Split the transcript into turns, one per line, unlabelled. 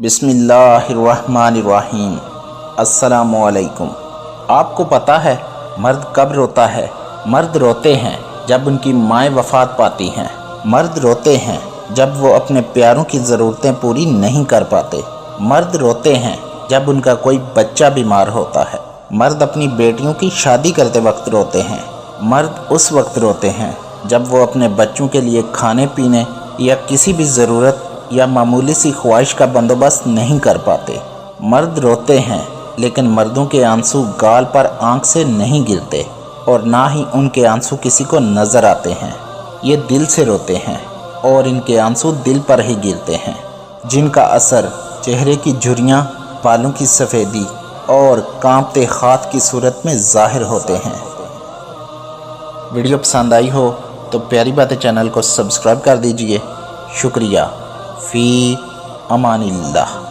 بسم اللہ الرحمن الرحیم۔ السلام علیکم۔ آپ کو پتہ ہے مرد کب روتا ہے؟ مرد روتے ہیں جب ان کی مائیں وفات پاتی ہیں۔ مرد روتے ہیں جب وہ اپنے پیاروں کی ضرورتیں پوری نہیں کر پاتے۔ مرد روتے ہیں جب ان کا کوئی بچہ بیمار ہوتا ہے۔ مرد اپنی بیٹیوں کی شادی کرتے وقت روتے ہیں۔ مرد اس وقت روتے ہیں جب وہ اپنے بچوں کے لیے کھانے پینے یا کسی بھی ضرورت یا معمولی سی خواہش کا بندوبست نہیں کر پاتے۔ مرد روتے ہیں لیکن مردوں کے آنسو گال پر آنکھ سے نہیں گرتے اور نہ ہی ان کے آنسو کسی کو نظر آتے ہیں۔ یہ دل سے روتے ہیں اور ان کے آنسو دل پر ہی گرتے ہیں، جن کا اثر چہرے کی جھریاں، بالوں کی سفیدی اور کانپتے ہاتھ کی صورت میں ظاہر ہوتے ہیں۔ ویڈیو پسند آئی ہو تو پیاری باتیں چینل کو سبسکرائب کر دیجئے۔ شکریہ۔ فی امان اللہ۔